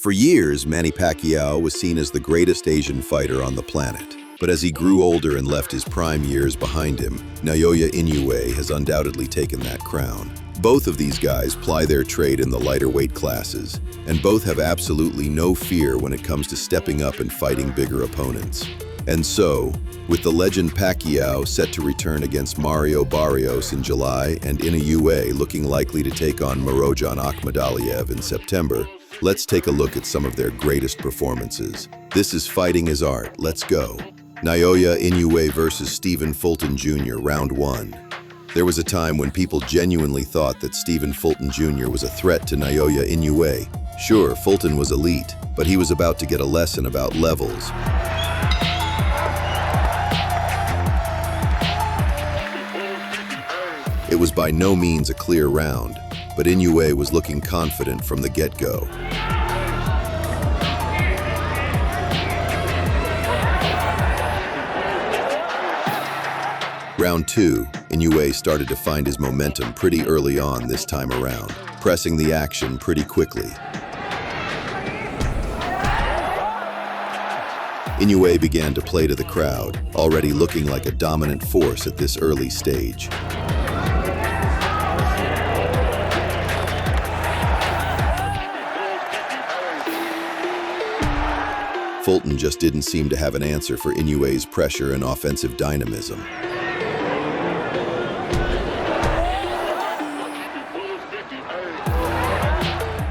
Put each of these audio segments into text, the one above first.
For years, Manny Pacquiao was seen as the greatest Asian fighter on the planet. But as he grew older and left his prime years behind him, Naoya Inoue has undoubtedly taken that crown. Both of these guys ply their trade in the lighter weight classes, and both have absolutely no fear when it comes to stepping up and fighting bigger opponents. And so, with the legend Pacquiao set to return against Mario Barrios in July and Inoue looking likely to take on Murodjon Akhmadaliev in September, let's take a look at some of their greatest performances. This is Fighting is Art. Let's go. Naoya Inoue versus Fulton Jr. Round 1. There was a time when people genuinely thought that Fulton Jr. was a threat to Naoya Inoue. Sure, Fulton was elite, but he was about to get a lesson about levels. It was by no means a clear round, but Inoue was looking confident from the get-go. Round 2, Inoue started to find his momentum pretty early on this time around, pressing the action pretty quickly. Inoue began to play to the crowd, already looking like a dominant force at this early stage. Fulton just didn't seem to have an answer for Inoue's pressure and offensive dynamism.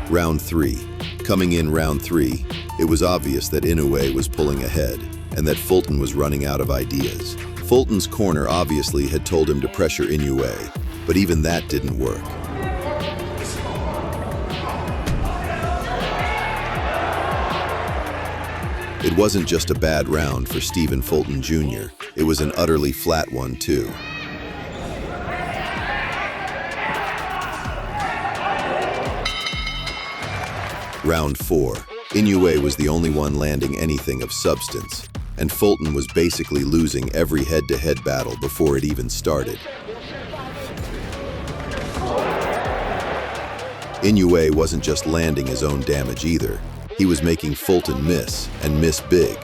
Round 3. Coming in round 3, it was obvious that Inoue was pulling ahead and that Fulton was running out of ideas. Fulton's corner obviously had told him to pressure Inoue, but even that didn't work. It wasn't just a bad round for Fulton Jr., it was an utterly flat one too. Round 4. Inoue was the only one landing anything of substance, and Fulton was basically losing every head-to-head battle before it even started. Inoue wasn't just landing his own damage either. He was making Fulton miss, and miss big.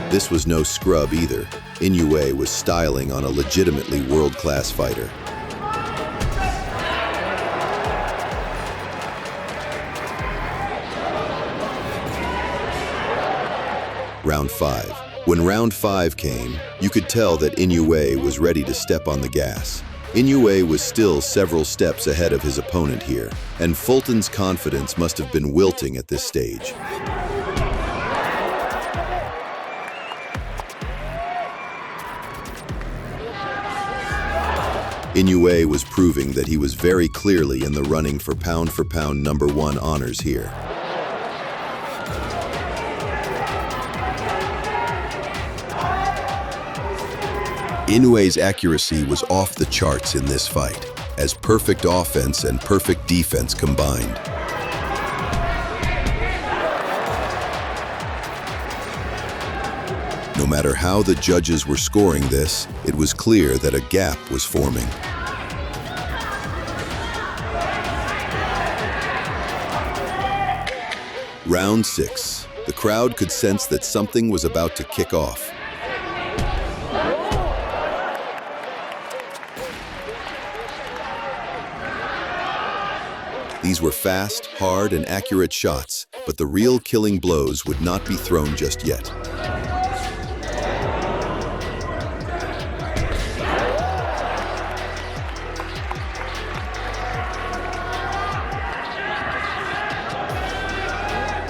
This was no scrub either. Inoue was styling on a legitimately world-class fighter. Round 5. When round 5 came, you could tell that Inoue was ready to step on the gas. Inoue was still several steps ahead of his opponent here, and Fulton's confidence must have been wilting at this stage. Inoue was proving that he was very clearly in the running for pound #1 honors here. Inoue's accuracy was off the charts in this fight, as perfect offense and perfect defense combined. No matter how the judges were scoring this, it was clear that a gap was forming. Round 6. The crowd could sense that something was about to kick off. These were fast, hard, and accurate shots, but the real killing blows would not be thrown just yet.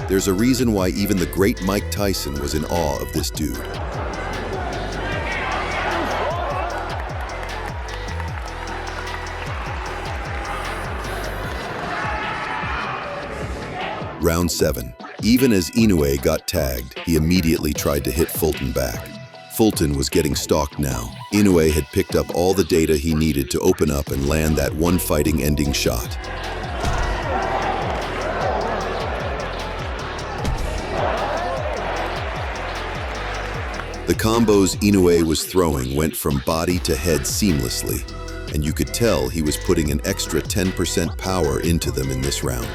There's a reason why even the great Mike Tyson was in awe of this dude. Round 7. Even as Inoue got tagged, he immediately tried to hit Fulton back. Fulton was getting stalked now. Inoue had picked up all the data he needed to open up and land that one fighting-ending shot. The combos Inoue was throwing went from body to head seamlessly, and you could tell he was putting an extra 10% power into them in this round.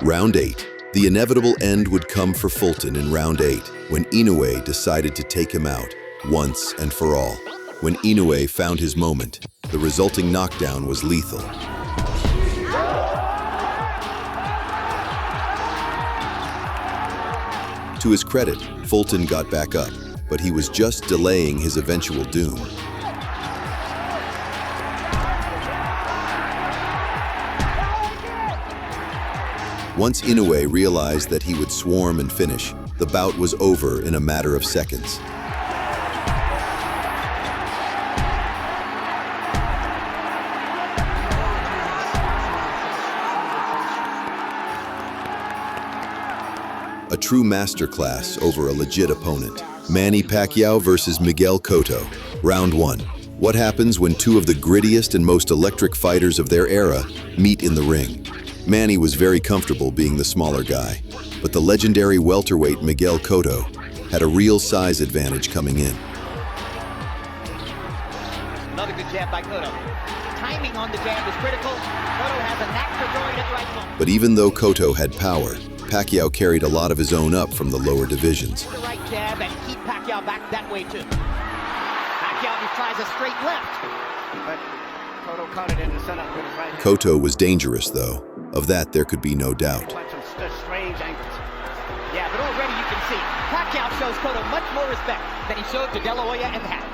Round 8. The inevitable end would come for Fulton in round 8, when Inoue decided to take him out, once and for all. When Inoue found his moment, the resulting knockdown was lethal. To his credit, Fulton got back up, but he was just delaying his eventual doom. Once Inoue realized that he would swarm and finish, the bout was over in a matter of seconds. A true masterclass over a legit opponent. Manny Pacquiao versus Miguel Cotto. Round 1. What happens when two of the grittiest and most electric fighters of their era meet in the ring? Manny was very comfortable being the smaller guy, but the legendary welterweight Miguel Cotto had a real size advantage coming in. Another good jab by Cotto. Timing on the jab is critical. Cotto has a knack for throwing at the right moment. But even though Cotto had power, Pacquiao carried a lot of his own up from the lower divisions. The right jab and keep Pacquiao back that way too. Pacquiao tries a straight left, but Cotto caught it in the center with his right hand. Cotto was dangerous, though. Of that, there could be no doubt. Some strange angles. Yeah, but already you can see Pacquiao shows Cotto much more respect than he showed to Naoya and Hatton.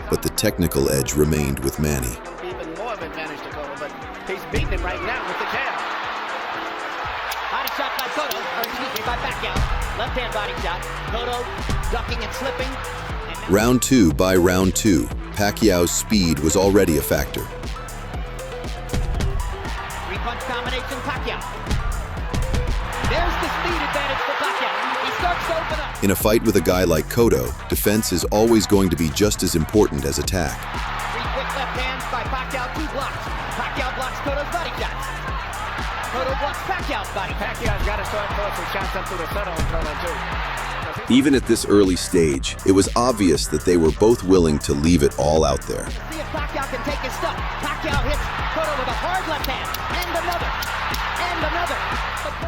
But the technical edge remained with Manny. Even more of an advantage to Cotto, but he's beating him right now with the jab. Body shot by Cotto, by Pacquiao. Left-hand body shot. Cotto ducking and slipping. Round 2. By round 2, Pacquiao's speed was already a factor. Three-punch combination, Pacquiao. There's the speed advantage for Pacquiao. He starts to open up. In a fight with a guy like Cotto, defense is always going to be just as important as attack. Three quick left hands by Pacquiao, 2 blocks. Pacquiao blocks Cotto's body shots. Cotto blocks Pacquiao's body. Pacquiao's got to start throwing some shots up through the center on Cotto too. Even at this early stage, it was obvious that they were both willing to leave it all out there. See if Pacquiao can take his stuff. Pacquiao hits Cotto with a hard left hand, and another, and another.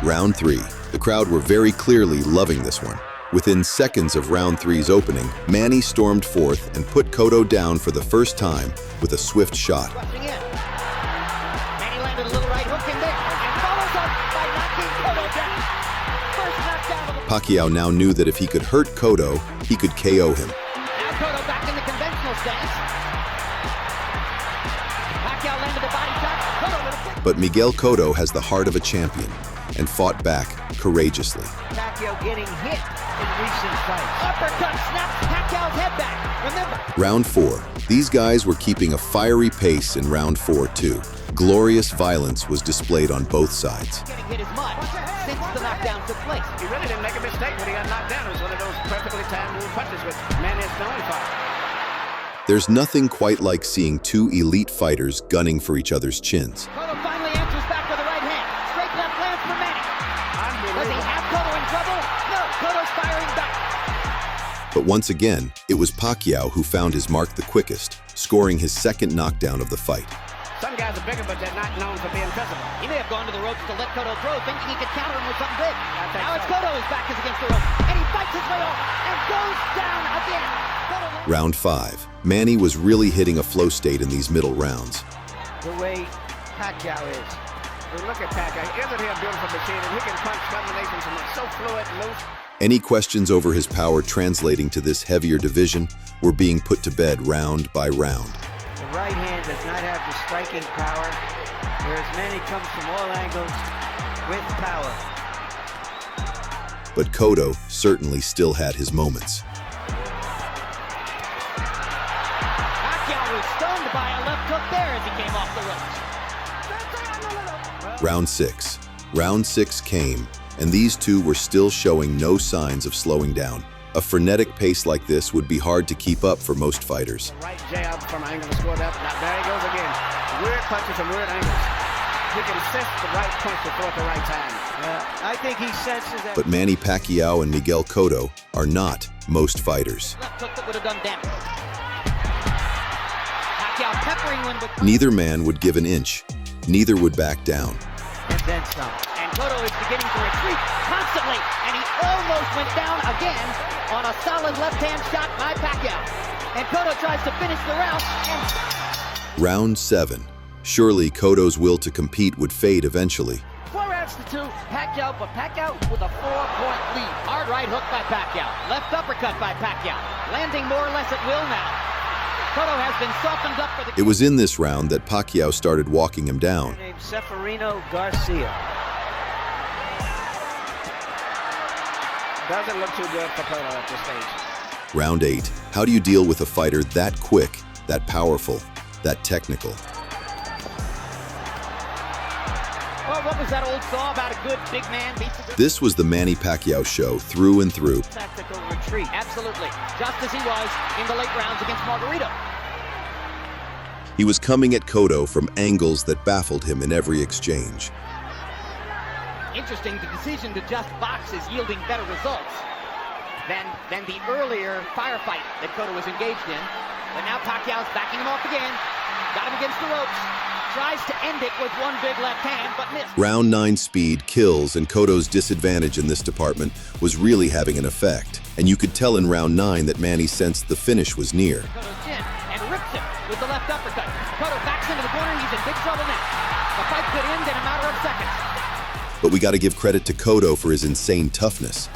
Round 3. The crowd were very clearly loving this one. Within seconds of round 3's opening, Manny stormed forth and put Cotto down for the first time with a swift shot. Rushing in. Manny landed a little right hook in there, and follows up by knocking Cotto down. First knockdown of the... Pacquiao now knew that if he could hurt Cotto, he could KO him. Now Cotto back in the conventional stance. Pacquiao landed the body shot. Cotto with a quick... But Miguel Cotto has the heart of a champion and fought back courageously. Pacquiao getting hit in recent fights. Uppercut snaps Pacquiao's head back. Remember. Round 4. These guys were keeping a fiery pace in round 4 too. Glorious violence was displayed on both sides. Getting hit as much since the knockdown took place. He really didn't make a mistake when he got knocked down. It was one of those perfectly timed punches with Manny as the only fighter. There's nothing quite like seeing two elite fighters gunning for each other's chins. Cotto finally answers back with a right hand. Straight left lands for Manny. Does he have Cotto in trouble? No, Cotto's firing back. But once again, it was Pacquiao who found his mark the quickest, scoring his second knockdown of the fight. Some guys are bigger, but they're not known for being physical. He may have gone to the ropes to let Cotto throw, thinking he could counter him with something big. Now it's Cotto whose back is against the rope, and he fights his way off and goes down again. Round 5. Manny was really hitting a flow state in these middle rounds. The way Pacquiao is. Look at Pacquiao. Isn't he a beautiful machine? And he can punch combinations and it's so fluid and loose. Any questions over his power translating to this heavier division were being put to bed round by round. The right hand does not have the striking power, whereas Manny comes from all angles with power. But Cotto certainly still had his moments. Pacquiao was stunned by a left hook there as he came off the ropes. Round 6. Round 6 came, and these two were still showing no signs of slowing down. A frenetic pace like this would be hard to keep up for most fighters. Right jab from an angle to score that. Now there he goes again. Weird punches and weird angles. He can sense the right punch to throw at the right time. I think he senses that. But Manny Pacquiao and Miguel Cotto are not most fighters. Left hook that would have done damage. Pacquiao peppering one with... Neither man would give an inch. Neither would back down. And then some. And Cotto is beginning to retreat constantly, and he almost went down again on a solid left-hand shot by Pacquiao. And Cotto tries to finish the round, and... Round 7. Surely Cotto's will to compete would fade eventually. 4 rounds to 2, Pacquiao, but Pacquiao with a 4-point lead. Hard right hook by Pacquiao. Left uppercut by Pacquiao. Landing more or less at will now. Cotto has been softened up for the... It was in this round that Pacquiao started walking him down. Named Seferino Garcia. Doesn't look too good for Cotto at this stage. Round 8. How do you deal with a fighter that quick, that powerful, that technical? Well, what was that old saw about a good big man beats a good... This was the Manny Pacquiao show through and through. Tactical retreat. Absolutely. Just as he was in the late rounds against Margarito. He was coming at Cotto from angles that baffled him in every exchange. Interesting, the decision to just box is yielding better results than the earlier firefight that Cotto was engaged in. But now Pacquiao's backing him off again. Got him against the ropes. Tries to end it with one big left hand, but missed. Round 9 speed, kills, and Cotto's disadvantage in this department was really having an effect. And you could tell in round 9 that Manny sensed the finish was near. Cotto's chin and rips him with the left uppercut. Cotto backs into the corner. He's in big trouble now. The fight could end in a matter of seconds. But we got to give credit to Cotto for his insane toughness.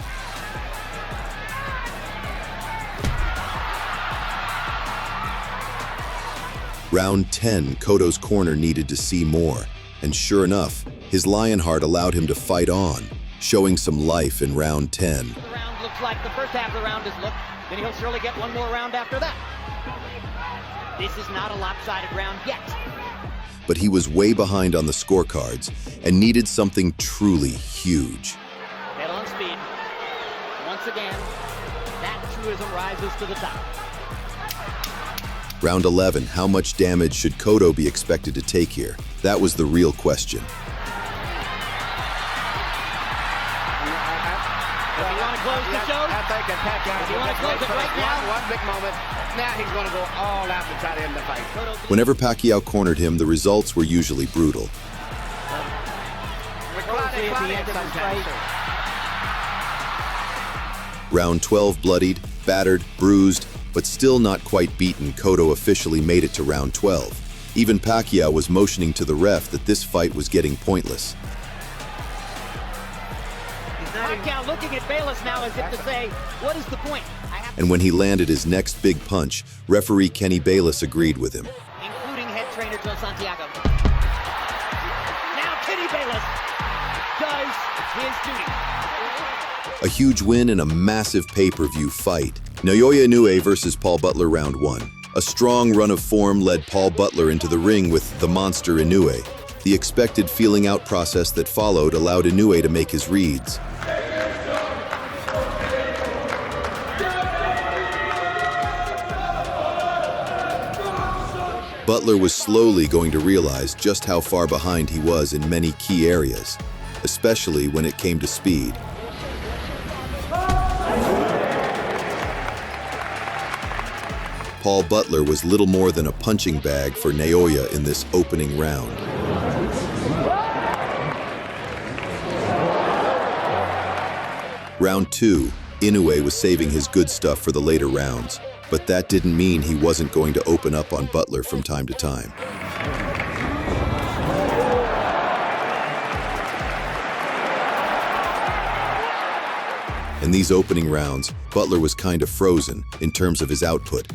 Round 10, Cotto's corner needed to see more, and sure enough, his lion heart allowed him to fight on, showing some life in round 10. The round looks like the first half of the round has looked, then he'll surely get one more round after that. This is not a lopsided round yet. But he was way behind on the scorecards and needed something truly huge. Head on speed. Once again, that truism rises to the top. Round 11, how much damage should Cotto be expected to take here? That was the real question. If you want to close the show, I think that Pacquiao, if you want to close it right now, one big moment, now he's going to go all out to try to end the fight. Whenever Pacquiao cornered him, the results were usually brutal. Closely at the end of the fight. Round 12, bloodied, battered, bruised, but still not quite beaten, Cotto officially made it to round 12. Even Pacquiao was motioning to the ref that this fight was getting pointless. Pacquiao looking at Bayless now as if to say, what is the point? And when he landed his next big punch, referee Kenny Bayless agreed with him. Including head trainer Joe Santiago. Now Kenny Bayless does his duty. A huge win in a massive pay-per-view fight. Naoya Inoue versus Paul Butler round 1. A strong run of form led Paul Butler into the ring with the monster Inoue. The expected feeling out process that followed allowed Inoue to make his reads. Butler was slowly going to realize just how far behind he was in many key areas, especially when it came to speed. Paul Butler was little more than a punching bag for Naoya in this opening round. Round 2, Inoue was saving his good stuff for the later rounds, but that didn't mean he wasn't going to open up on Butler from time to time. In these opening rounds, Butler was kind of frozen in terms of his output.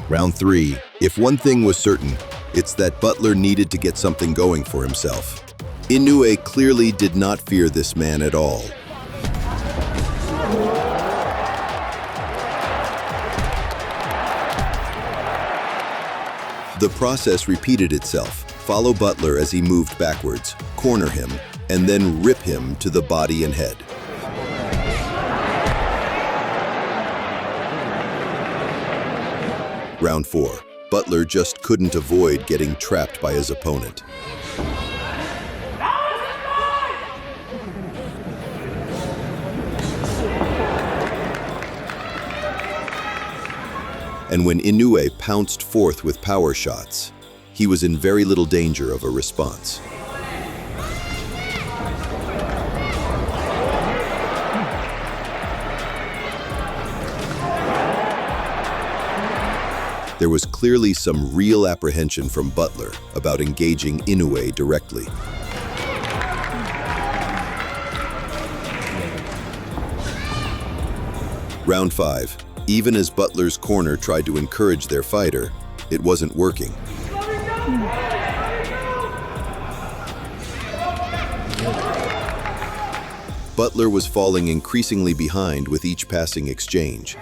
Round 3, if one thing was certain, it's that Butler needed to get something going for himself. Inoue clearly did not fear this man at all. The process repeated itself. Follow Butler as he moved backwards, corner him, and then rip him to the body and head. Round 4. Butler just couldn't avoid getting trapped by his opponent. And when Inoue pounced forth with power shots, he was in very little danger of a response. There was clearly some real apprehension from Butler about engaging Inoue directly. Round 5. Even as Butler's corner tried to encourage their fighter, it wasn't working. Butler was falling increasingly behind with each passing exchange.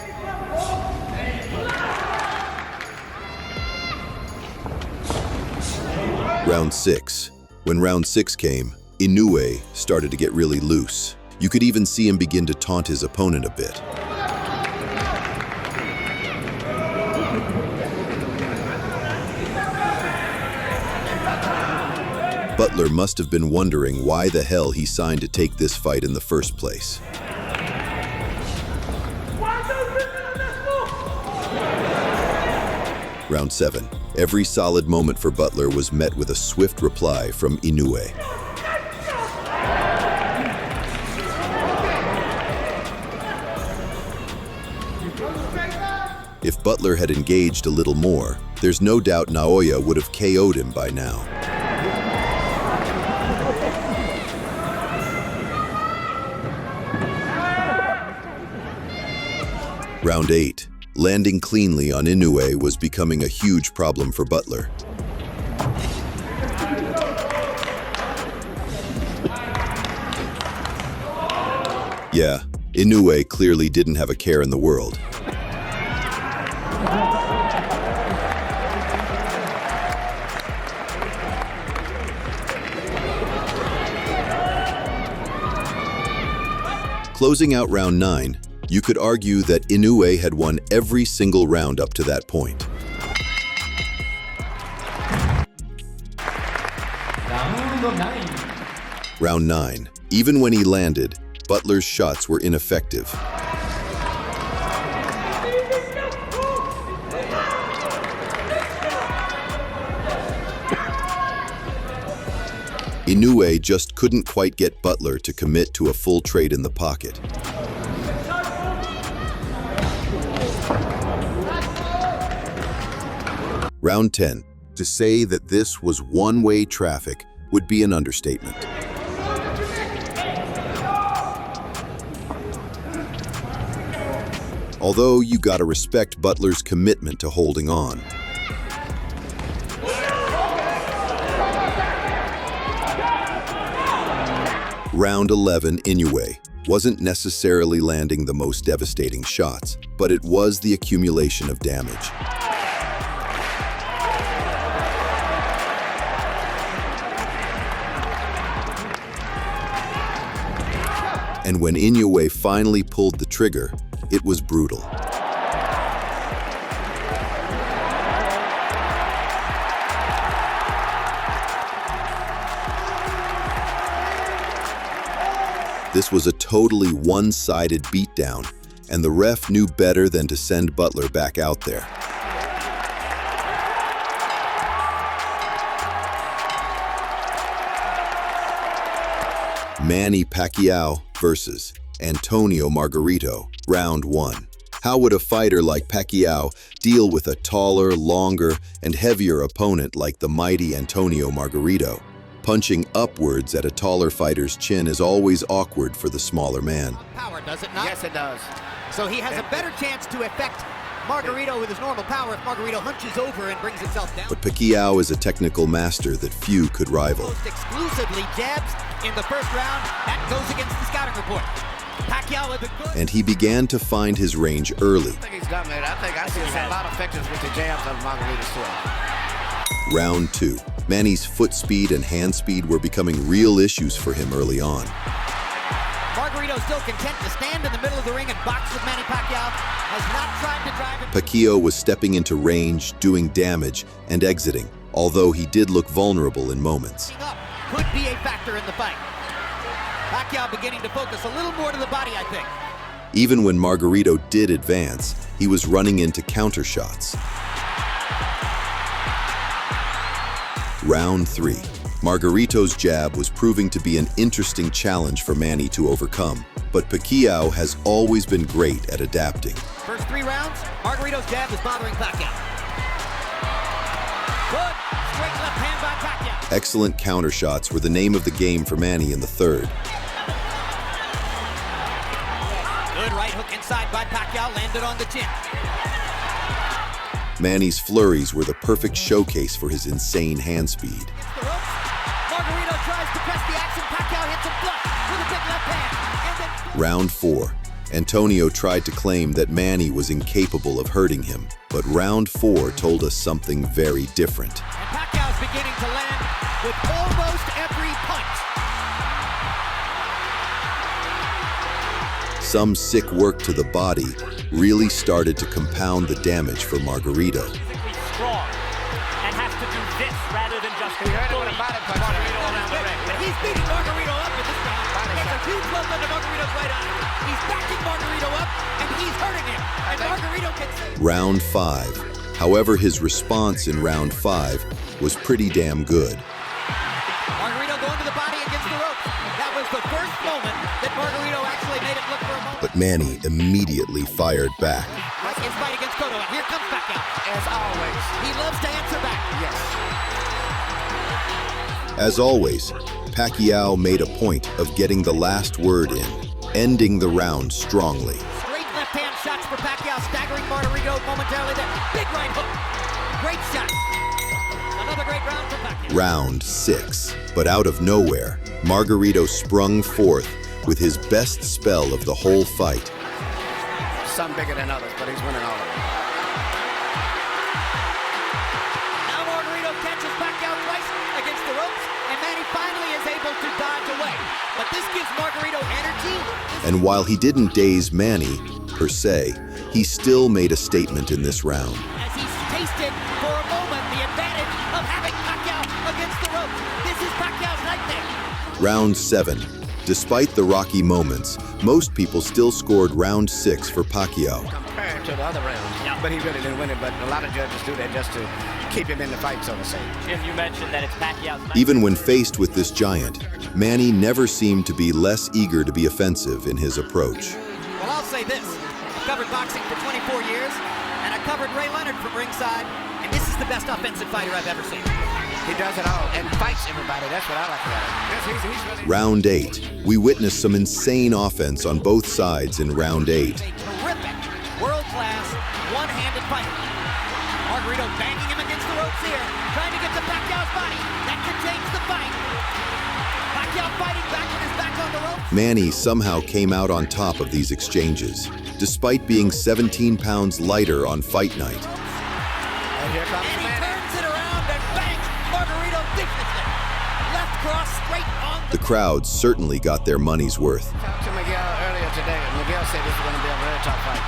Round 6. When round 6 came, Inoue started to get really loose. You could even see him begin to taunt his opponent a bit. Butler must have been wondering why the hell he signed to take this fight in the first place. Round 7. Every solid moment for Butler was met with a swift reply from Inoue. If Butler had engaged a little more, there's no doubt Naoya would have KO'd him by now. Round 8. Landing cleanly on Inoue was becoming a huge problem for Butler. Yeah, Inoue clearly didn't have a care in the world. Closing out round 9, you could argue that Inoue had won every single round up to that point. Round 9. Even when he landed, Butler's shots were ineffective. Inoue just couldn't quite get Butler to commit to a full trade in the pocket. Round 10. To say that this was one-way traffic would be an understatement. Although you gotta respect Butler's commitment to holding on. Round 11, Inoue wasn't necessarily landing the most devastating shots, but it was the accumulation of damage. And when Inoue finally pulled the trigger, it was brutal. This was a totally one-sided beatdown, and the ref knew better than to send Butler back out there. Manny Pacquiao versus Antonio Margarito, round 1. How would a fighter like Pacquiao deal with a taller, longer, and heavier opponent like the mighty Antonio Margarito? Punching upwards at a taller fighter's chin is always awkward for the smaller man. Power, does it not? Yes, it does. So he has a better chance to affect Margarito with his normal power if Margarito hunches over and brings himself down. But Pacquiao is a technical master that few could rival. Most exclusively jabs in the first round. That goes against the scouting report. Pacquiao with a good... And he began to find his range early. I think he's done, man. I see a lot of effectiveness with the jabs of Margarito's sword. Round 2. Manny's foot speed and hand speed were becoming real issues for him early on. Margarito Margarito still content to stand in the middle of the ring and box with Manny Pacquiao. Has not tried to drive him. Pacquiao was stepping into range, doing damage, and exiting, although he did look vulnerable in moments. Could be a factor in the fight. Pacquiao beginning to focus a little more to the body, I think. Even when Margarito did advance, he was running into counter shots. Round 3. Margarito's jab was proving to be an interesting challenge for Manny to overcome, but Pacquiao has always been great at adapting. First 3 rounds, Margarito's jab is bothering Pacquiao. Good, straight left hand by Pacquiao. Excellent counter shots were the name of the game for Manny in the third. Good right hook inside by Pacquiao, landed on the chin. Manny's flurries were the perfect showcase for his insane hand speed. Margarito tries to press the action. Pacquiao hits him flush with a big left hand. And then... Round 4. Antonio tried to claim that Manny was incapable of hurting him, but round 4 told us something very different. And Pacquiao's beginning to land with almost every punch. Some sick work to the body really started to compound the damage for Margarito. Physically strong and has to do this rather than just bully Margarito around the ring. He's beating Margarito up in this round. It's a huge left under Margarito's right eye. He's backing Margarito up and he's hurting him. And Margarito gets... Round 5. However, his response in round 5 was pretty damn good. Margarito going to the body against the ropes. That was the first moment that Margarito actually made it look for a moment. But Manny immediately fired back. Like his fight against Cotto, and here comes Pacquiao. As always. He loves to answer back. Yes. As always, Pacquiao made a point of getting the last word in, ending the round strongly. Straight left-hand shots for Pacquiao, staggering Margarito momentarily there. Big right hook. Great shot. Another great round for Pacquiao. Round 6. But out of nowhere, Margarito sprung forth with his best spell of the whole fight. Some bigger than others, but he's winning all of them. Now Margarito catches Pacquiao twice against the ropes, and Manny finally is able to dodge away. But this gives Margarito energy. And while he didn't daze Manny, per se, he still made a statement in this round. As he's tasted for a moment the advantage of having Pacquiao against the ropes. This is Pacquiao's nightmare. Round 7. Despite the rocky moments, most people still scored round 6 for Pacquiao. Compared to the other rounds. But he really didn't win it, but a lot of judges do that just to keep him in the fight, so to say. Jim, you mentioned that it's Pacquiao's night. Even when faced with this giant, Manny never seemed to be less eager to be offensive in his approach. Well, I'll say this. I've covered boxing for 24 years, and I covered Ray Leonard from ringside, and this is the best offensive fighter I've ever seen. He does it all and fights everybody. That's what I like about him. Yes, he's really... Round 8. We witnessed some insane offense on both sides in round 8. A terrific, world-class, one-handed fight. Margarito banging him against the ropes here, trying to get to Pacquiao's body. That could change the fight. Pacquiao fighting back with his back on the ropes. Manny somehow came out on top of these exchanges, despite being 17 pounds lighter on fight night. And here comes And he Manny. turns it around and bangs Margarito viciously. Left cross straight on The crowd certainly got their money's worth. I talked to Miguel earlier today. Miguel said this was going to be a very tough fight.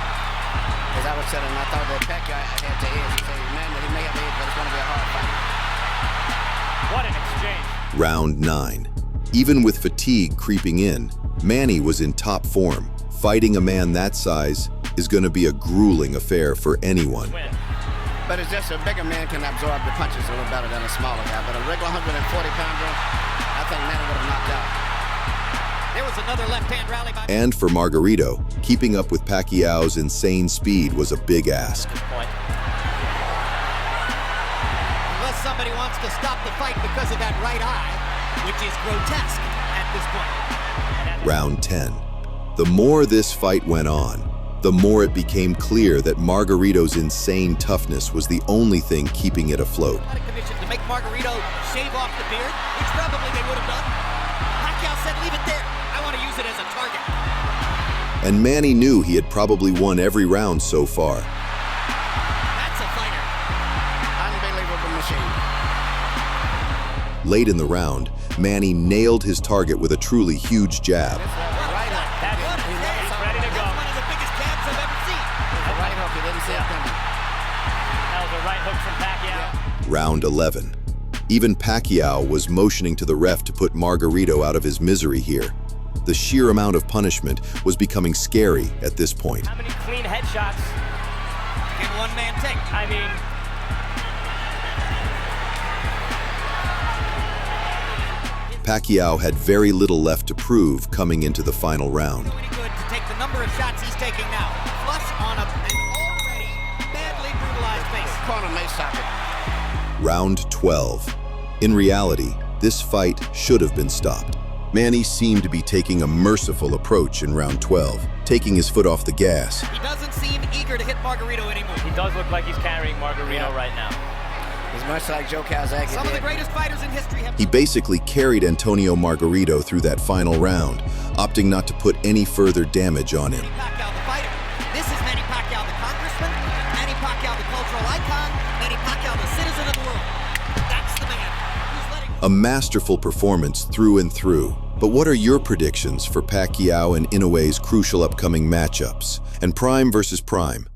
As I was telling him, I thought that Pacquiao had to edge. He said, man, he may have the edge, but it's going to be a hard fight. What an exchange. Round 9. Even with fatigue creeping in, Manny was in top form. Fighting a man that size is going to be a grueling affair for anyone. Win. But it's just a bigger man can absorb the punches a little better than a smaller guy. But a regular 140-pounder, I think Manny would have knocked out. There was another left-hand rally by... And for Margarito, keeping up with Pacquiao's insane speed was a big ask. Point. Unless somebody wants to stop the fight because of that right eye, which is grotesque at this point. Round 10. The more this fight went on, the more it became clear that Margarito's insane toughness was the only thing keeping it afloat. Commission to make Margarito shave off the beard, which probably they would have done. Pacquiao said, leave it there. I want to use it as a target. And Manny knew he had probably won every round so far. That's a fighter. Unbelievable machine. Late in the round, Manny nailed his target with a truly huge jab. Right on. That's right hook from Pacquiao. Round 11. Even Pacquiao was motioning to the ref to put Margarito out of his misery here. The sheer amount of punishment was becoming scary at this point. How many clean headshots Can one man take? I mean, Pacquiao had very little left to prove coming into the final round. Pretty good to take the number of shots he's taking now. Flush on an already badly brutalized face. Corner may stop it. Round 12. In reality, this fight should have been stopped. Manny seemed to be taking a merciful approach in round 12, taking his foot off the gas. He doesn't seem eager to hit Margarito anymore. he does look like he's carrying Margarito right now. He's much like Joe Calzaghe Some of the did. greatest fighters in history have... He basically carried Antonio Margarito through that final round, opting not to put any further damage on him. Manny Pacquiao, the fighter. This is Manny Pacquiao, the congressman. Manny Pacquiao, the cultural icon. Manny Pacquiao, the citizen of the world. That's the man who's letting... A masterful performance through and through. But what are your predictions for Pacquiao and Inoue's crucial upcoming matchups? And Prime versus Prime,